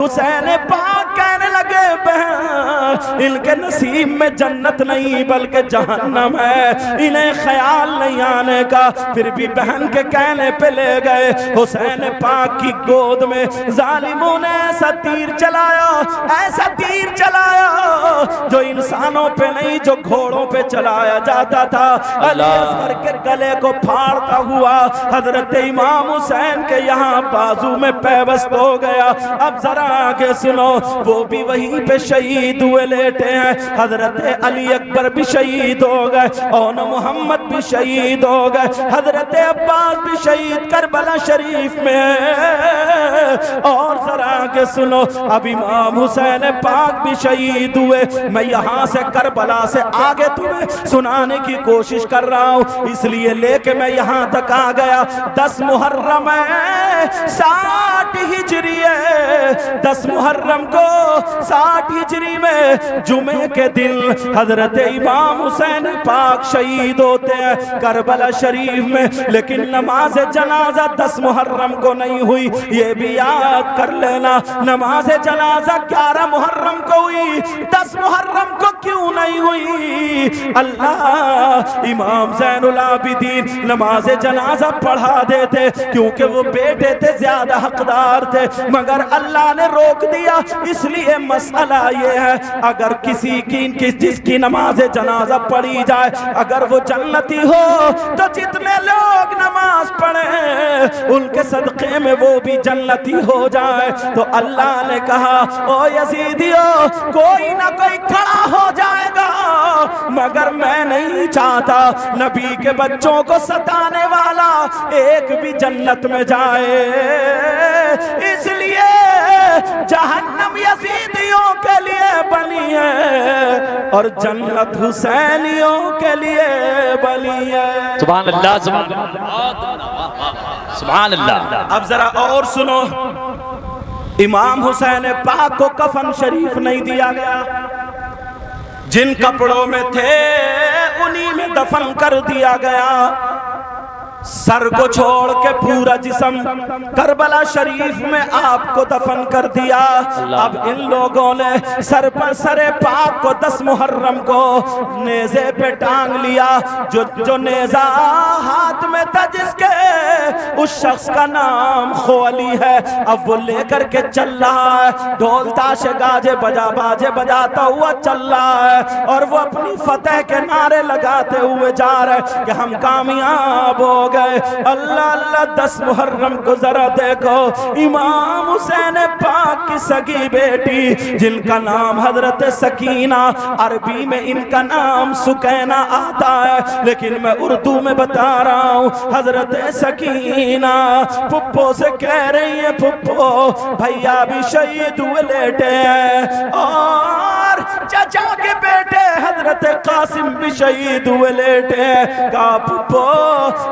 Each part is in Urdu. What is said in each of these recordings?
حسین پاک کہنے لگے بہن ان کے نصیب میں جنت نہیں بلکہ جہنم ہے، انہیں خیال نہیں آنے کا، پھر بھی بہن کے کہنے پہ لے گئے۔ حسین پاک کی گود میں ظالموں نے ایسا تیر چلایا جو انسانوں پہ نہیں، جو گھوڑوں پہ چلایا جاتا تھا۔ علی اصغر کے گلے کو پھاڑتا ہوا حضرت امام حسین کے یہاں بازو میں پیوست ہو گیا۔ اب ذرا آگے سنو، وہ بھی وہیں پہ شہید ہوئے لیٹے ہیں، حضرت علی اکبر بھی شہید ہو گئے، اون محمد بھی شہید ہو گئے، حضرت عباس بھی شہید کربلا شریف میں، اور ذرا آگے سنو، اب امام حسین پاک بھی شہید ہوئے۔ میں یہاں سے کربلا سے آگے تمہیں سنانے کی کوشش کر رہا ہوں، اس لیے لے کے میں یہاں تک آ گیا۔ 10 محرم ہے 60 ہجری ہے، 10 محرم کو 60 ہجری میں جمعے کے دن حضرت امام حسین پاک شہید ہوتے ہیں کربلا شریف میں، لیکن نماز جنازہ 10 محرم کو نہیں ہوئی، یہ بھی یاد کر لینا۔ نماز جنازہ 11 محرم کو ہوئی، 10 محرم کو کیوں نہیں ہوئی؟ اللہ امام زین العابدین نماز جنازہ پڑھا دیتے کیونکہ وہ بیٹے تھے، زیادہ حقدار تھے، مگر اللہ نے روک دیا۔ اس لیے مسئلہ یہ ہے، اگر کسی کی جس کی نماز جنازہ پڑھی جائے اگر وہ جنتی ہو تو جتنے لوگ نماز پڑھیں ان کے صدقے میں وہ بھی جنتی ہو جائے۔ تو اللہ نے کہا او یزیدیو کوئی نہ کوئی کھڑا ہو جائے گا، مگر میں نہیں چاہتا نبی کے بچوں کو ستانے والا ایک بھی جنت میں جائے، اس لیے جہنم یزیدیوں کے لیے بنی ہے اور جنت حسینیوں کے لیے بنی ہے۔ سبحان اللہ سبحان اللہ سبحان اللہ۔ اب ذرا اور سنو، امام حسین پاک کو کفن شریف نہیں دیا گیا، جن کپڑوں میں تھے انہی میں دفن کر دیا گیا، سر کو چھوڑ کے پورا جسم کربلا شریف میں آپ کو دفن کر دیا۔ اب ان لوگوں نے سر پر سر پاک کو 10 محرم کو نیزے پہ ٹانگ لیا، جو نیزہ ہاتھ میں تھا جس کے اس شخص کا نام خولی ہے، اب وہ لے کر کے چل رہا ہے، ڈھول تاشے گاجے باجے بجاتا ہوا چل رہا ہے، اور وہ اپنی فتح کے نعرے لگاتے ہوئے جا رہے کہ ہم کامیاب ہو گئے۔ اللہ اللہ 10 محرم کو ذرا دیکھو، امام حسین پاک کی سگی بیٹی جن کا نام حضرت سکینہ، عربی میں ان کا نام سکینہ آتا ہے لیکن میں اردو میں بتا رہا ہوں، حضرت سکینہ پھپھو سے کہہ رہی ہیں پھپھو بھیا بھی شہید ہوئے لیٹے ہیں، اور چچا کے بیٹے حضرت قاسم بھی شہید ہوئے لیٹے ہیں، کہا پھپھو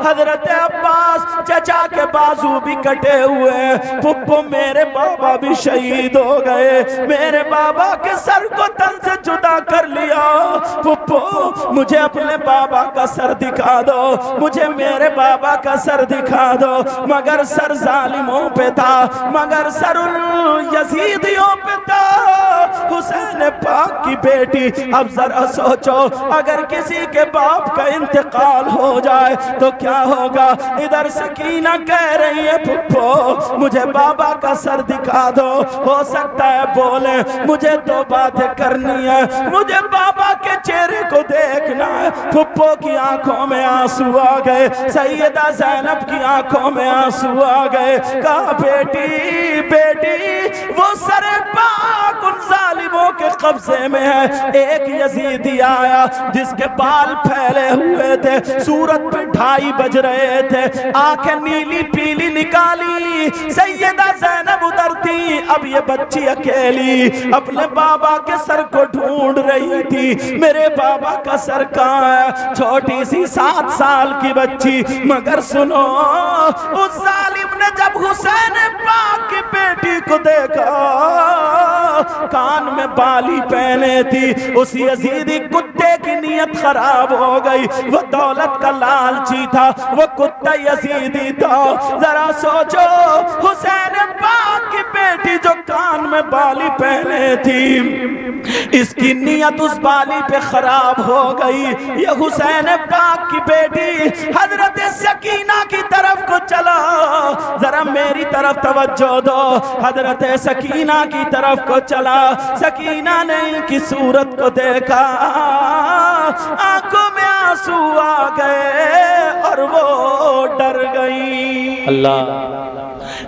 حضرت عباس چچا کے بازو بھی کٹے ہوئے ہیں، پھپھو میرے بابا بھی شہید ہو گئے، میرے بابا کے سر کو تن سے جدا کر لیا، پھپھو مجھے اپنے بابا کا سر دکھا دو، مجھے میرے بابا کا سر دکھا دو، مگر سر ظالموں پہ تھا، مگر سر یزیدیوں پہ تھا، حسین پاک کی بیٹی۔ اب ذرا سوچو اگر کسی کے باپ کا انتقال ہو جائے تو کیا ہوگا؟ ادھر سکینہ کہہ رہی ہے پھپھو مجھے بابا کا سر دکھا دو، ہو سکتا ہے بولے مجھے 2 باتیں کرنی ہے، مجھے بابا کے چہرے کو دیکھنا ہے۔ پھپھو کی آنکھوں میں آنسو آ گئے، سیدہ زینب کی آنکھوں میں آنسو آ گئے، کہا بیٹی وہ سر پاک ان ظالموں کے قبضے میں ہے۔ ایک یزیدی آیا جس کے بال پھیلے ہوئے تھے، صورت پہ 2:30 بج رہے تھے، آنکھیں نیلی پیلی نکالی، سیدہ زینب ادھر تھی، اب یہ بچی اکیلی اپنے بابا کے سر کو ڈھونڈ رہی تھی، میرے بابا کا سر کہاں ہے؟ چھوٹی سی 7 سال کی بچی، مگر سنو اس ظالم نے جب حسین پاک کی بیٹی کو دیکھا کان میں بالی پہنے تھی، اس یزیدی کتے کی نیت خراب ہو گئی، وہ دولت کا لالچی تھا، وہ کتا یزیدی تھا۔ ذرا سوچو، حسین پاک کی بیٹی جو کان میں بالی پہنے تھی، اس کی نیت اس بالی پہ خراب ہو گئی۔ یہ حسین پاک کی بیٹی حضرت سکینہ کی طرف کو چلا، ذرا میری طرف توجہ دو، حضرت سکینہ کی طرف کو چلا۔ سکینہ نے ان کی صورت کو دیکھا، آنکھوں میں آنسو آ گئے اور وہ ڈر گئی۔ اللہ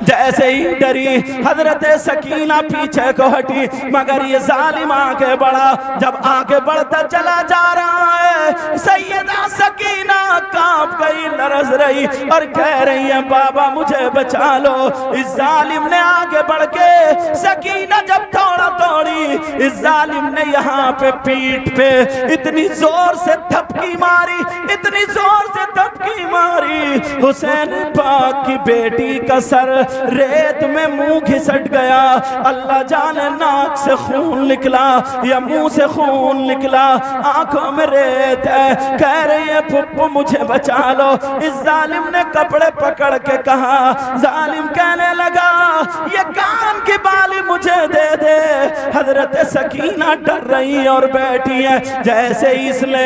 جیسے ہی ڈری حضرت سکینہ پیچھے کو ہٹی، مگر یہ ظالم آگے بڑھا۔ جب آگے بڑھتا چلا جا رہا ہے، سیدہ سکینہ کانپ گئی، لرز رہی اور کہہ رہی ہے بابا مجھے بچا لو۔ اس ظالم نے آگے بڑھ کے سکینہ جب دوڑا دوڑی، اس ظالم نے یہاں پہ پیٹھ پہ اتنی زور سے تھپکی ماری، اتنی زور سے تھپکی ماری، حسین پاک کی بیٹی کا سر ریت میں منہ گھسٹ گیا۔ اللہ جانے ناک سے خون نکلا یا منہ سے خون نکلا، آنکھوں میں ریت ہے۔ کہہ رہی ہے پھپھو مجھے بچا لو۔ اس ظالم نے کپڑے پکڑ کے کہا، ظالم کہنے لگا یہ کان کی بالی مجھے دے دے۔ حضرت سکینہ ڈر رہی اور بیٹھی ہے۔ جیسے اس نے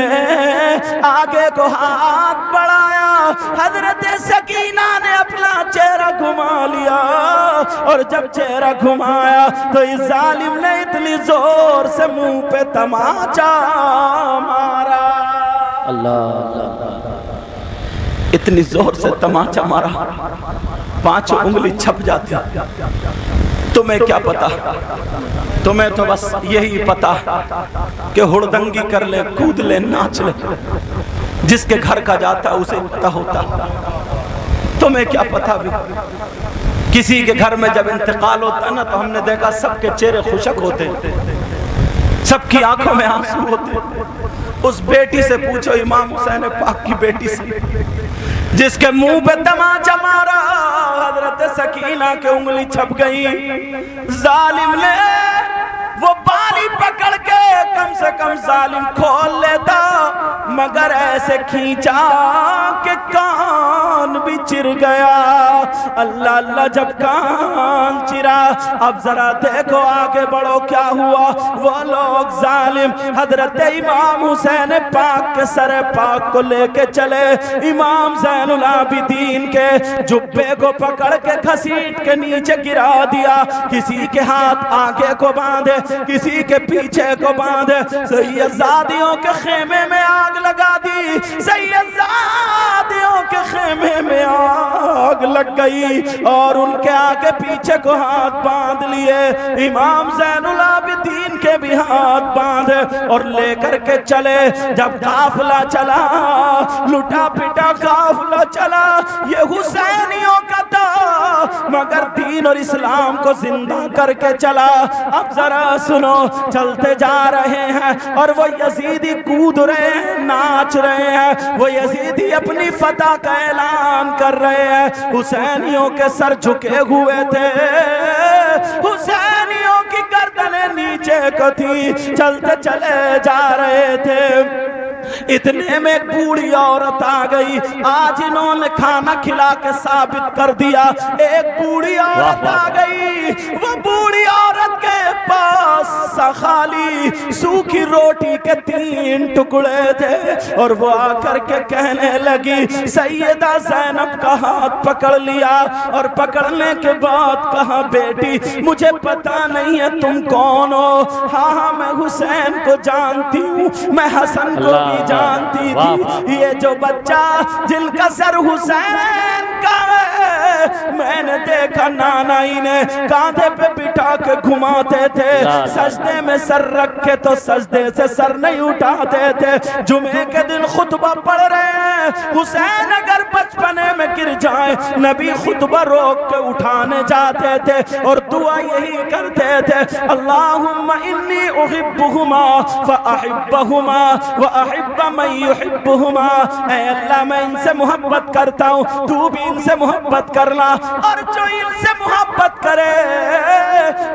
آگے کو ہاتھ بڑھایا، حضرت سکینہ نے اپنا چہرہ گھما لیا، اور جب چہرہ گھمایا تو اس ظالم نے اتنی زور سے منہ پہ تماچا مارا۔ اللہ اتنی زور سے تماچا مارا، 5 انگلی چھپ جاتی۔ تمہیں کیا پتا، تمہیں تو بس یہی پتا کہ ہڑدنگی کر لے، کود لے، ناچ لے، جس کے گھر کا جاتا اسے پتا ہوتا۔ تمہیں کیا پتا بھی، کسی کے گھر میں جب انتقال ہوتا نا تو ہم نے دیکھا سب کے چہرے خشک ہوتے، سب کی آنکھوں میں آنسو ہوتے۔ اس بیٹی سے پوچھو، امام حسین پاک کی بیٹی سے، جس کے منہ پہ تماچا مارا، حضرت سکینہ کے انگلی چھپ گئی۔ ظالم نے وہ بالی پکڑ کے کم سے کم ظالم کھول لیتا، مگر ایسے کھینچا کہ کان بھی چر گیا۔ اللہ اللہ جب کان چرا، اب ذرا دیکھو آگے بڑھو کیا ہوا۔ وہ لوگ ظالم حضرت امام حسین پاک کے سر پاک کو لے کے چلے، امام زین العابدین کے جبے کو پکڑ کے گھسیٹ کے نیچے گرا دیا۔ کسی کے ہاتھ آگے کو باندھے، کسی کے پیچھے کو باندھے، سیدزادیوں کے خیمے میں آگ لگا دی، سیدزادیوں کے خیمے میں آگ لگ گئی، اور ان کے آگے پیچھے کو ہاتھ باندھ لیے۔ امام زین العابدین کے بھی ہاتھ باندھے اور لے کر کے چلے۔ جب قافلہ چلا، لٹا پٹا قافلہ چلا، یہ حسینیوں کا تھا، مگر دین اور اسلام کو زندہ کر کے چلا۔ اب ذرا سنو، چلتے جا رہے ہیں اور وہ یزیدی کود رہے ہیں، ناچ رہے ہیں، وہ یزیدی اپنی فتح کا اعلان کر رہے ہیں۔ حسینیوں کے سر جھکے ہوئے تھے، حسینیوں کی گردنیں نیچے کو تھی، چلتے چلے جا رہے تھے۔ اتنے میں ایک بوڑھی عورت آ گئی۔ آج انہوں نے کھانا کھلا کے ثابت کر دیا، ایک بوڑھی عورت آ گئی۔ وہ بوڑھی عورت کے پاس خالی سوکھی روٹی کے 3 ٹکڑے تھے، اور وہ آ کر کے کہنے لگی، سیدہ زینب کا ہاتھ پکڑ لیا، اور پکڑنے کے بعد کہا بیٹی مجھے پتا نہیں ہے تم کون ہو؟ ہاں میں حسین کو جانتی ہوں، میں حسن کو بھی جانتی تھی۔ یہ جو بچہ جن کا سر حسین کا ہے، میں نے دیکھا نانائی نے کاندھے پہ بٹھا کے گھماتے تھے، سجدے میں سر رکھ کے تو سجدے سے سر نہیں اٹھاتے تھے۔ جمعے کے دن خطبہ پڑھ رہے ہیں، حسین اگر بچپنے میں گر جائیں نبی خطبہ روک کے اٹھانے جاتے تھے اور دعا یہی کرتے تھے، اللہم انی احبہما فاحبہما واحب من یحبہما۔ اے اللہ میں ان سے محبت کرتا ہوں، تو بھی ان سے محبت کرنا، اور جو ان سے محبت کرے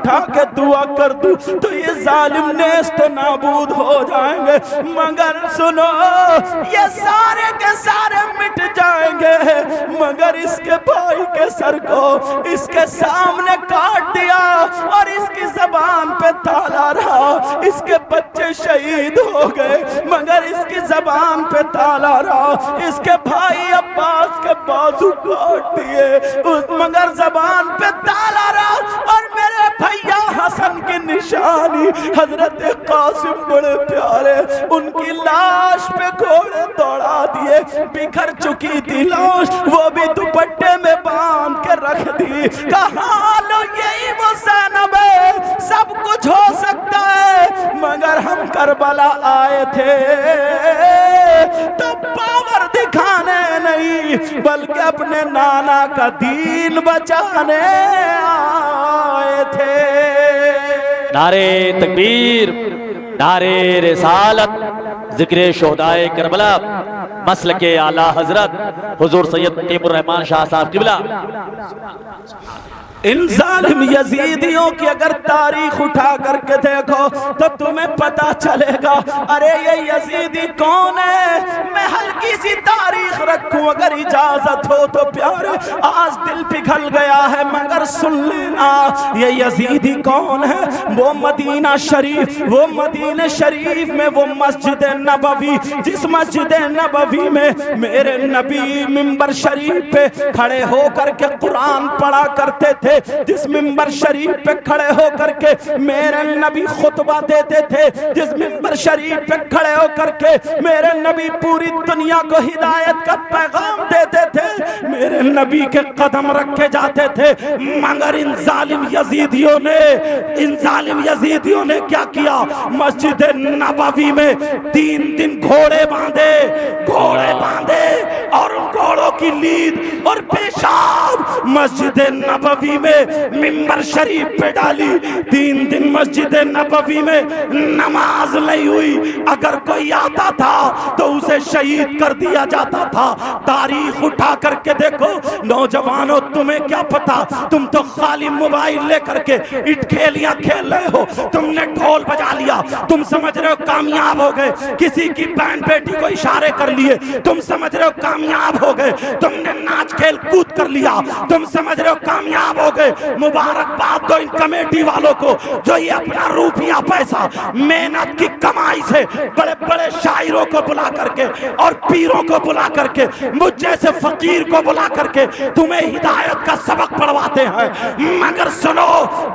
اٹھا کے دعا کر دوں تو یہ ظالم نیست نابود ہو جائیں گے، مگر سنو یہ سارے کے سارے مٹ جائیں گے، مگر اس کے بھائی کے سر کو اس کے سامنے کاٹ دیا اور اس کی زبان پہ تالا رہا، اس کے بچے شہید ہو گئے مگر اس کی زبان پہ تالا رہا، اس کے بھائی عباس کے بازو کاٹ دیے مگر زبان پہ تالا رہا، اور میرے بھیا حسن کی نشانی حضرت قاسم بڑے پیارے، ان کی لاش پہ گھوڑے دوڑا دیے، بکھر چکی تھی لاش وہ بھی دوپٹے میں باندھ کے رکھ دی، کہا لو یہی وہ زینب ہے، سب کچھ ہو سکتا ہے مگر ہم کربلا آئے تھے تو پاور دکھانے نہیں بلکہ اپنے نانا کا دین بچانے آئے تھے۔ نعرے تکبیر، نعرے رسالت، ذکر شہدائے کربلا، مسلک اعلی حضرت حضور سید تیمور الرحمن شاہ صاحب قبلہ۔ ان ظالم یزیدیوں کی اگر تاریخ اٹھا کر کے دیکھو تو تمہیں پتا چلے گا، ارے یہ یزیدی کون ہے؟ میں ہلکی سی تاریخ رکھوں اگر اجازت ہو تو پیارے، آج دل پگھل گیا ہے مگر سن لینا، یہ یزیدی کون ہے؟ وہ مدینہ شریف، وہ مدینہ شریف میں وہ مسجد نبوی، جس مسجد نبوی میں میرے نبی منبر شریف پہ کھڑے ہو کر کے قرآن پڑھا کرتے تھے، جس منبر شریف پہ کھڑے ہو کر کے میرے نبی خطبہ دیتے تھے، جس منبر شریف پہ کھڑے ہو کر کے میرے نبی پوری دنیا کو ہدایت کا پیغام دیتے تھے، میرے نبی کے قدم رکھے جاتے تھے، مگر ان ظالم یزیدیوں نے کیا کیا؟ مسجد نبوی میں 3 دن گھوڑے باندھے اور ان گھوڑوں کی لید اور پیشاب مسجد نبوی میں منبر شریف پہ ڈالی، 3 دن مسجد نبوی میں نماز نہیں ہوئی، اگر کوئی آتا تھا تو اسے شہید کر دیا جاتا تھا۔ تاریخ اٹھا کر کے دیکھو نوجوانوں، تمہیں کیا پتا، تم تو خالی موبائل لے کر کے اٹ کھیلیاں کھیل رہے ہو، تم نے ڈھول بجا لیا، تم سمجھ رہے ہو کامیاب ہو گئے، کسی کی بہن بیٹی کو اشارے کر لیے تم سمجھ رہے ہو کامیاب ہو گئے، تم نے ناچ کھیل کود کر لیا تم سمجھ رہے ہو کامیاب ہو گئے۔ مبارکباد دو ان کمیٹی والوں کو جو یہ اپنا روپیہ پیسہ محنت کی کمائی سے بڑے بڑے شاعروں کو بلا کر کے اور پیروں کو بلا کر کے مجھ جیسے فقیر کو بلا کر کے تمہیں ہدایت کا سبق پڑھواتے ہیں، مگر سنو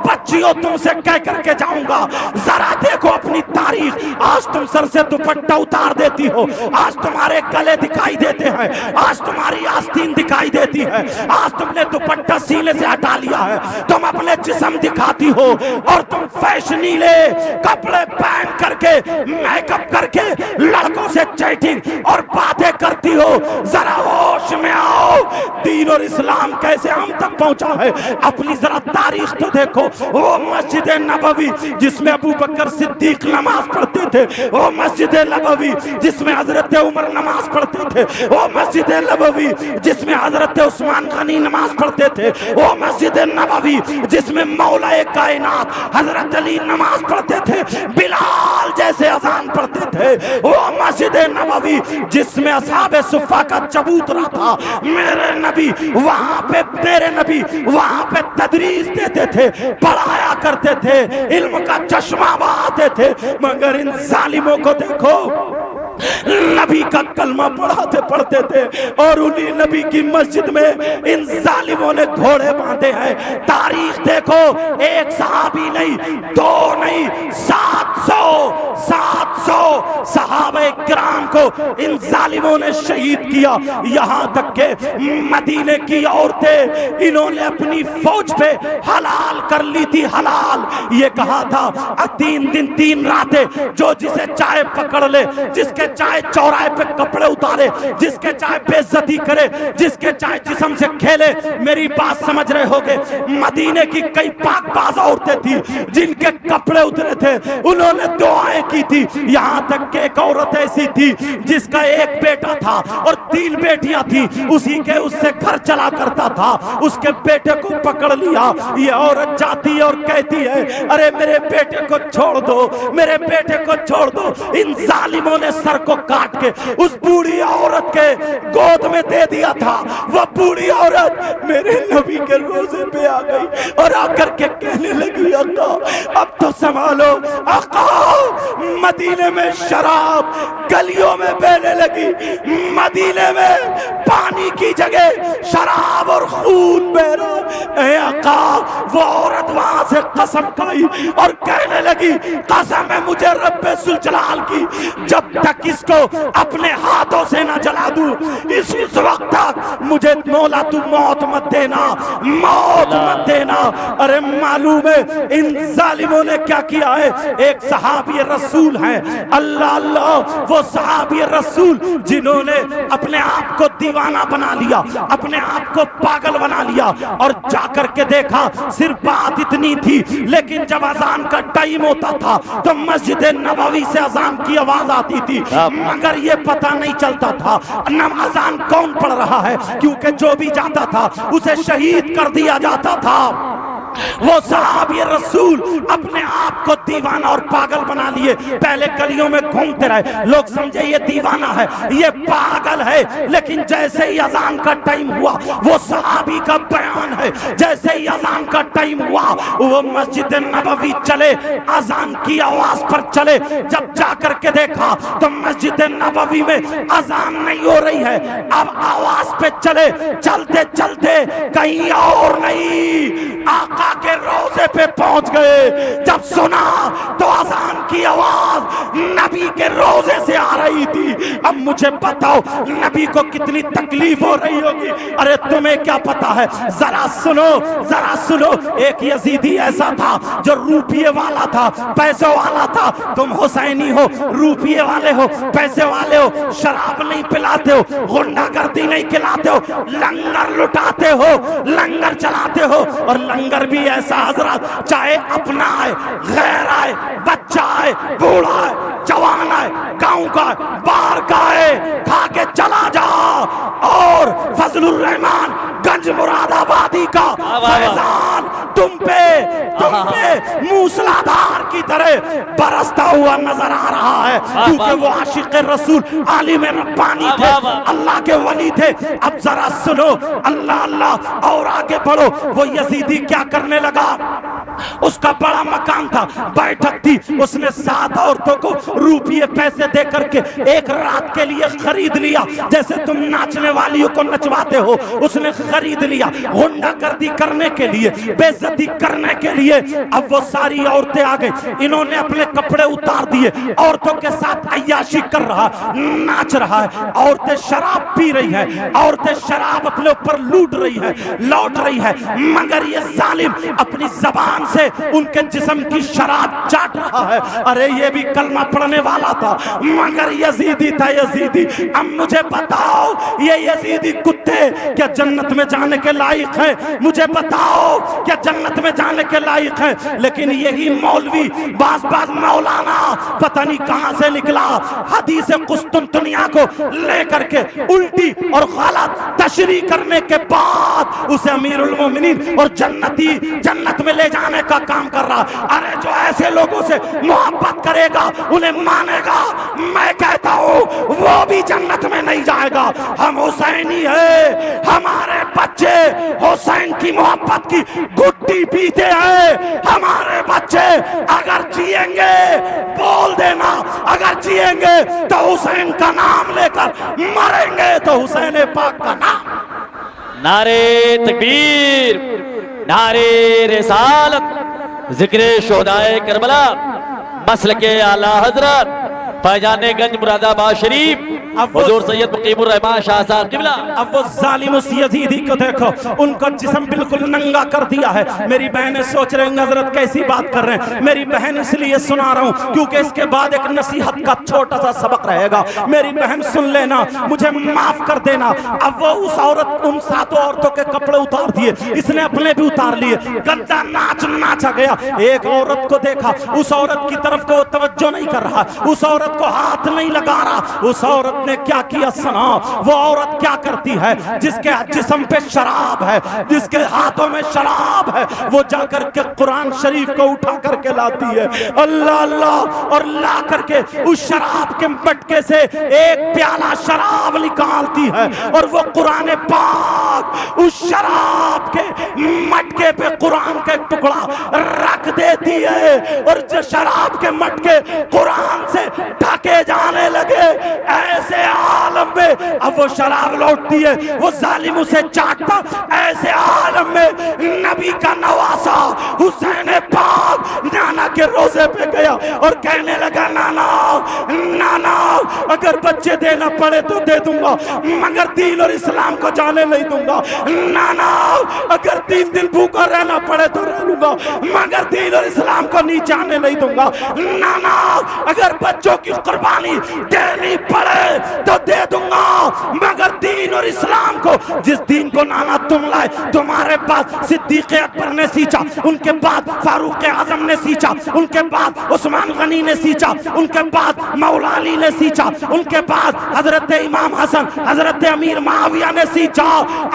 بچیوں، تم سے کہہ کر کے جاؤں گا، ذرا دیکھو اپنی تاریخ، آج تم سر سے دوپٹہ اتار دیتی ہو، آج تمہارے گلے دکھائی دیتے ہیں، آج تمہاری آستین دکھائی دیتی ہے، آج تم نے دوپٹہ سینے سے ہٹا لیا ہے، تم اپنے جسم دکھاتی ہو اور تم فیشنیلے کپڑے پہن کر کے میک اپ کر کے لڑکوں سے چیٹنگ اور باتیں کرتی ہو، ذرا ہوش میں آؤ، دین اور اسلام کیسے ہم تک پہنچا ہے، اپنی ذرا تاریخ تو دیکھو۔ وہ مسجد نبوی جس میں ابو بکر صدیق نماز پڑھتے تھے، وہ مسجد نبوی جس میں حضرت عمر نماز پڑھتے تھے، وہ مسجد نبوی جس میں حضرت عثمان غنی نماز پڑھتے تھے، وہ مسجد نبوی جس میں مولا کائنات حضرت علی نماز پڑھتے تھے، بلال جیسے اذان پڑھتے تھے، وہ مسجد نبوی جس میں اصحاب صفہ کا چبوترا تھا، میرے نبی وہاں پہ تدریس دیتے تھے، پڑھایا کرتے تھے، علم کا چشمہ بہاتے تھے، مگر ان ظالموں کو دیکھو، نبی کا کلمہ پڑھتے تھے اور انہی نبی کی مسجد میں ان ظالموں نے گھوڑے باندھے ہیں۔ تاریخ دیکھو، ایک صحابی نہیں، 2 نہیں، 700 صحابہ کرام کو ان ظالموں نے شہید کیا، یہاں تک کہ مدینے کی عورتیں انہوں نے اپنی فوج پہ حلال کر لی تھی، حلال یہ کہا تھا 3 دن 3 راتیں جو جسے چاہے پکڑ لے، جس کے کے چاہے چوراہے پہ کپڑے اتارے، جس کے چاہے بے عزتی کرے، جس کے چاہے جسم سے کھیلے۔ میری بات سمجھ رہے ہوگے؟ مدینے کی کئی پاک باز عورتیں تھی جن کے کپڑے اترے تھے، انہوں نے دعائیں کی تھی۔ یہاں تک کہ ایک عورت ایسی تھی جس کا ایک بیٹا تھا اور 3 بیٹیاں تھی، اسی کے اس سے گھر چلا کرتا تھا، اس کے بیٹے کو پکڑ لیا۔ یہ عورت جاتی ہے اور کہتی ہے ارے میرے بیٹے کو چھوڑ دو، میرے بیٹے کو چھوڑ دو۔ ان ظالموں نے سر کو کاٹ کے اس بوڑھی عورت کے گود میں دے دیا تھا۔ وہ بوڑھی عورت میرے نبی کے روزے پہ آ گئی اور آ کر کے کہنے لگی آقا اب تو سنبھالو، آقا مدینے میں شراب گلیوں میں بہنے لگی، مدینے میں پانی کی جگہ شراب اور خون بہ رہا۔ اے آقا وہ عورت وہاں سے قسم کھائی اور کہنے لگی قسم ہے مجھے رب ذوالجلال کی، جب تک اس کو اپنے ہاتھوں سے نہ جلا دوں اس وقت تک مجھے مولا تو موت مت دینا، موت مت دینا۔ ارے معلوم ہے ان ظالموں نے کیا کیا ہے؟ ایک صحابی رسول ہیں، اللہ اللہ، وہ صحابی رسول جنہوں نے اپنے آپ کو دیوانہ بنا لیا، اپنے آپ کو پاگل بنا لیا، اور جا کر کے دیکھا صرف بات اتنی تھی، لیکن جب اذان کا ٹائم ہوتا تھا تو مسجد نبوی سے اذان کی آواز آتی تھی، مگر یہ پتہ نہیں چلتا تھا اذان کون پڑھ رہا ہے، کیونکہ جو بھی جاتا تھا اسے شہید کر دیا جاتا تھا۔ وہ صحابی رسول اپنے آپ کو دیوانہ اور پاگل بنا لیے، پہلے گلیوں میں گھومتے رہے، لوگ سمجھے یہ دیوانہ ہے، یہ پاگل ہے، لیکن جیسے ہی اذان کا ٹائم ہوا، وہ صحابی کا بیان ہے، جیسے ہی اذان کا ٹائم ہوا وہ مسجد نبوی چلے، اذان کی آواز پر چلے۔ جب جا کر کے دیکھا تو مسجد نبوی میں اذان نہیں ہو رہی ہے، اب آواز پہ چلے، چلتے چلتے کہیں اور نہیں آقا کے روزے پہ پہنچ گئے۔ جب سنا تو اذان کی آواز نبی کے روزے سے آ رہی تھی۔ اب مجھے بتاؤ نبی کو کتنی تکلیف ہو رہی ہوگی، ارے تمہیں کیا پتا ہے؟ ذرا سنو، ذرا سنو۔ ایک یزیدی ایسا تھا جو روپیے والا تھا، پیسے والا تھا۔ تم حسینی ہو، روپیے والے ہو، پیسے والے ہو، شراب نہیں پلاتے ہو، غنڈہ گردی نہیں کھلاتے ہو، لنگر لٹاتے ہو، لنگر چلاتے ہو، اور لنگر بھی ایسا حضرت چاہے اپنا آئے، غیر آئے، بچہ آئے، بوڑھا آئے، جوان آئے، گاؤں کا باہر کا آئے، کھا کے چلا جا۔ اور فضل الرحمان گنج مراد آبادی کا فیضان تم پہ موسلادھار کی طرح برستا ہوا نظر آ رہا ہے، کیونکہ وہ عاشق رسول، عالم ربانی تھے، اللہ کے ولی تھے۔ اب ذرا سنو، اللہ اللہ، اور آگے بڑھو۔ وہ یزیدی کیا کرنے لگا؟ اس کا بڑا مکان تھا، بیٹھک تھی، اس نے 7 عورتوں کو روپیے پیسے دے کر کے ایک رات کے لیے خرید لیا، جیسے تم ناچنے والیوں کو نچواتے ہو، اس نے خرید لیا غنڈہ گردی کرنے کے لیے، بے عزتی کرنے کے لیے۔ اب وہ ساری عورتیں آ گئی، انہوں نے اپنے کپڑے اتار دیے، عورتوں کے ساتھ عیاشی کر رہا، ناچ رہا ہے، عورتیں شراب پی رہی ہیں، عورتیں شراب اپنے اوپر لوٹ رہی ہیں، لوٹ رہی ہے، مگر یہ ظالم اپنی زبان سے ان کے جسم کی شراب چاٹ رہا ہے۔ ارے یہ بھی کلمہ پڑھنے والا تھا مگر یزیدی تھا، یزیدی۔ اب مجھے بتاؤ یہ یزیدی کتے کیا جنت میں جانے کے لائق ہیں؟ مجھے بتاؤ کیا جنت میں جانے کے لائق ہیں؟ لیکن یہی مولوی بعض مولانا پتہ نہیں کہاں سے نکلا، حدیث قسطنطنیہ کو لے کر کے الٹی اور غلط تشریح کرنے کے بعد اسے امیر المومنین اور جنت میں لے جانے کا کام کر رہا۔ ارے جو ایسے لوگوں سے محبت کرے گا، انہیں مانے گا، میں کہتا ہوں وہ بھی جنت میں نہیں جائے گا۔ ہم حسینی ہیں، ہمارے بچے حسین کی محبت کی گھٹی پیتے ہیں۔ ہمارے بچے اگر جیئیں گے، بول دینا، اگر جیئیں گے تو حسین کا نام لے کر، مریں گے تو حسین پاک کا نام۔ نعرے تکبیر، نعرے رسالت، ذکر شہدائے کربلا، مسلک اعلی حضرت فیضان گنج مراد آباد شریف حضور سید مقیم الرحمان شاہ صاحب قبلہ. اب وہ ظالم اس یزیدی کو دیکھو، ان کا جسم بالکل ننگا کر دیا ہے. میری بہنیں سوچ رہے ہیں حضرت کیسی بات کر رہے ہیں. میری بہن اس لیے سنا رہا ہوں کیونکہ اس کے بعد ایک نصیحت کا چھوٹا سا سبق رہے گا. میری بہن سن لینا، مجھے معاف کر دینا. اب وہ اس عورت، ان 7 عورتوں کے کپڑے اتار دیے، اس نے اپنے بھی اتار لیے. گدا ناچا گیا. ایک عورت کو دیکھا، اس عورت کی طرف کو توجہ نہیں کر رہا، اس عورت کو ہاتھ نہیں لگا رہا. اس عورت نے کیا کیا سنا. وہ عورت کیا کرتی ہے؟ جس کے جسم پہ شراب ہے، جس کے ہاتھوں میں شراب ہے، وہ جا کر کے قرآن شریف کو اٹھا کر کے لاتی ہے، اللہ اللہ، اور لا کر کے اس شراب کے مٹکے سے ایک پیالہ شراب نکالتی ہے اور وہ قرآن پاک اس شراب کے مٹکے پہ قرآن کا ایک ٹکڑا رکھ دیتی ہے اور جو شراب کے مٹکے قرآن سے ڈھکے جانے لگے. ایسے عالم میں اب وہ شراب لوٹتی ہے، وہ ظالم اسے چاٹتا. ایسے عالم میں نبی کا نواسا حسین پاک نانا کے روزے پہ گیا اور کہنے لگا نانا نانا اگر بچے دینا پڑے تو دے دوں گا مگر دین اور اسلام کو جانے نہیں دوں گا. نانا اگر 3 دن بھوکا رہنا پڑے تو رہ لوں گا مگر دین اور اسلام کو نہیں جانے نہیں دوں گا. نانا اگر بچوں کی قربانی دینی پڑے تو دے دوں گا مگر دین اور اسلام کو، جس دین کو نانا تم لائے تمہارے پاس صدیق اکبر نے سیچا، ان کے بعد فاروق اعظم نے سیچا، ان کے بعد عثمان غنی نے سیچا، ان کے بعد مولا علی نے سیچا، ان کے بعد حضرت امام حسن، حضرت امیر معاویہ نے سیچا.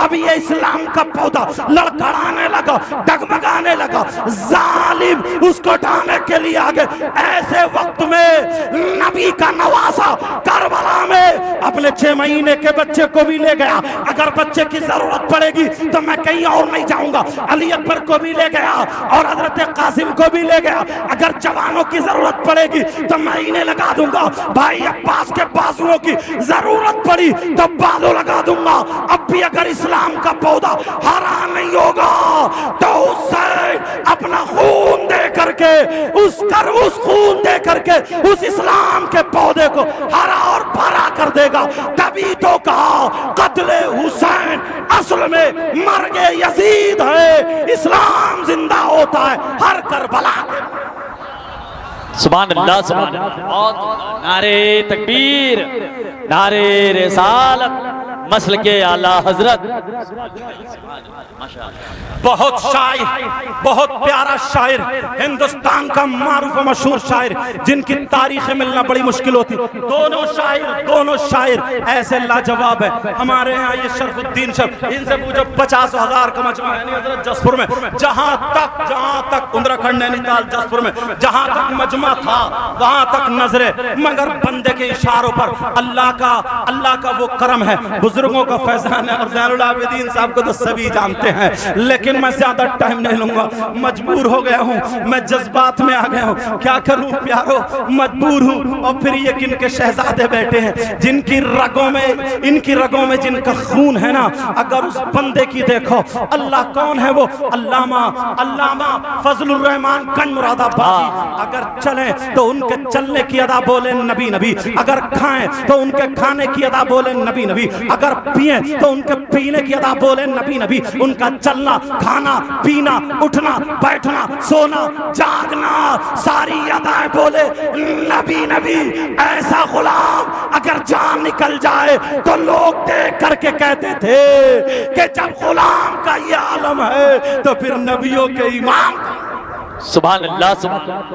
اب یہ اسلام کا پودا لڑکڑانے لگا، ڈگمگانے لگا. ظالم اس کو ڈھانے کے لیے آگے. ایسے وقت میں نبی کا نواسا کربلا میں اپنے 6 مہینے کے بچے کو بھی لے گیا. اگر بچے کی ضرورت پڑے گی تو میں کہیں اور نہیں جاؤں گا. علی اکبر کو بھی لے گیا اور حضرت قاسم کو بھی لے گیا. اگر جوانوں کی ضرورت پڑے گی تو میں انہیں لگا دوں گا. بھائی عباس کے بازوؤں کی ضرورت پڑی تو بازو لگا دوں گا. اب بھی اگر اسلام کا پودا ہرا نہیں ہوگا تو حسین اپنا خون دے کر کے اس خون دے کر کے اس اسلام کے پودے کو ہرا اور بھرا کر دے گا. تبھی تو کہا قتل حسین اصل میں مرگ یزید ہے، اسلام زندہ ہوتا ہے ہر کربلا. سبحان اللہ سبحان اللہ. نعرے تکبیر، نعرے رسالت، مسلک اعلیٰ حضرت. بہت شاعر، بہت پیارا شاعر، ہندوستان کا معروف و مشہور شاعر جن کی تاریخ ملنا بڑی مشکل ہوتی. دونوں شاعر ایسے لاجواب ہیں. ہمارے ہاں یہ شرف الدین شرف، ان سے پوچھو 50,000 کا مجمع ہے حضرت جسپور میں. جہاں تک اندراکھنڈ نینیتال جسپور میں جہاں تک مجمع تھا وہاں تک نظریں، مگر بندے کے اشاروں پر اللہ کا وہ کرم ہے، بزرگوں کا فیضان ہے. اور زین العابدین صاحب کو تو سبھی جانتے ہیں لیکن میں زیادہ ٹائم نہیں لوں گا. مجبور ہو گیا ہوں، میں جذبات میں آ گیا ہوں. کیا کروں پیارو، مجبور ہوں. اور پھر یہ کن کے شہزادے بیٹھے ہیں جن کی رگوں میں جن کا خون ہے نا. اگر اس بندے کی دیکھو اللہ کون ہے وہ علامہ فضل الرحمان گنج مراد آبادی. اگر چلیں تو ان کے چلنے کی ادا بولے نبی نبی، اگر کھائیں تو ان کے کھانے کی ادا بولے نبی نبی، اگر پئیں تو ان کے پینے کی ادا بولے نبی نبی. ان کا چلنا، کھانا، پینا، اٹھنا، بیٹھنا، سونا، جاگنا، ساری ادائیں بولے نبی نبی. ایسا غلام اگر جان نکل جائے تو لوگ دیکھ کر کے کہتے تھے کہ جب غلام کا یہ عالم ہے تو پھر نبیوں کے امام. سبحان اللہ سبحان اللہ.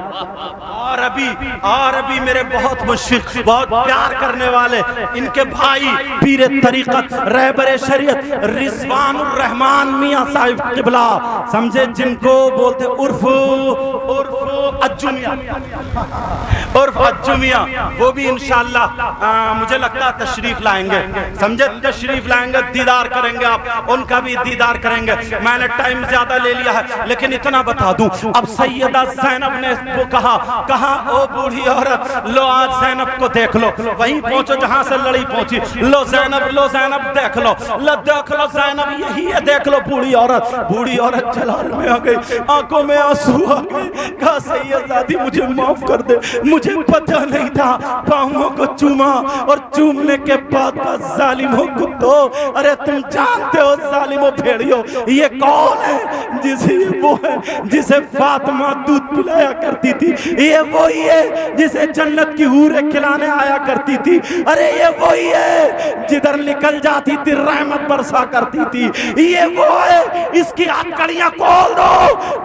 اور ابھی میرے بہت مشفق، بہت پیار کرنے والے ان کے بھائی پیر طریقت رہبر شریعت رضوان الرحمان میاں صاحب قبلہ، سمجھے، جن کو بولتے عرف اجمیہ. وہ بھی انشاءاللہ مجھے لگتا تشریف لائیں گے، سمجھے، تشریف لائیں گے، دیدار کریں گے آپ ان کا بھی دیدار کریں گے. میں نے ٹائم زیادہ لے لیا ہے لیکن اتنا بتا دوں. اب سیدہ زینب نے وہ کہا او بوڑھی عورت، لو آج زینب کو دیکھ لو، وہیں پہنچو جہاں سے لڑی پہنچی. لو زینب دیکھ لو زینب یہی ہے، دیکھ لو بوڑھی عورت جلال میں آ گئی، آنکھوں میں آنسو آ گئے. کہا سیدزادی مجھے معاف کر دے، مجھے پتہ نہیں تھا، پاؤں کو چوما اور چومنے کے بعد ظالموں کتو، ارے تم جانتے ہو ظالموں بھیڑیو یہ کون ہے؟ وہ ہے جسے فاطمہ دودھ پلایا کرتی تھی، یہ وہی ہے جسے جنت کی حوریں کھلانے آیا کرتی تھی، ارے یہ وہی ہے جدھر نکل جاتی تھی رحمت برسا کرتی تھی، یہ وہ ہے، اس کی ہتھکڑیاں کھول دو،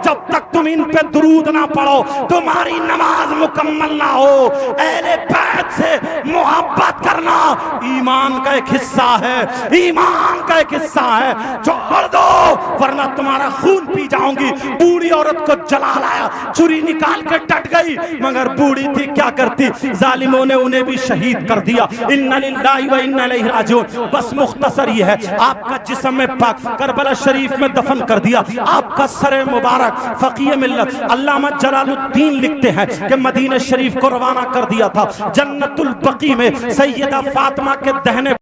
جب تک تم ان پہ درود نہ پڑھو تمہاری نماز مکمل نہ ہو۔ اہل بیت سے محبت کرنا ایمان کا ایک حصہ ہے، ایمان کا ایک حصہ ہے، چھوڑ دو ورنہ تمہارا خون پی جاؤں گی۔ بوڑھی عورت کو جلال آیا، چھری نکال کے ڈٹ گئی، مگر بوڑھی تھی کیا کرتی، ظالموں نے انہیں بھی شہید کر دیا۔ اِنَّ لِلَّهِ وَإِنَّ إِلَيْهِ راجعون۔ بس مختصر یہ ہے، آپ کا جسم پاک کربلا شریف میں دفن کر دیا، آپ کا سر مبارک فقیہ ملت علامہ جلال الدین لکھتے ہیں کہ مدینہ شریف کو روانہ کر دیا تھا، جنت البقیع میں سیدہ فاطمہ کے دہنے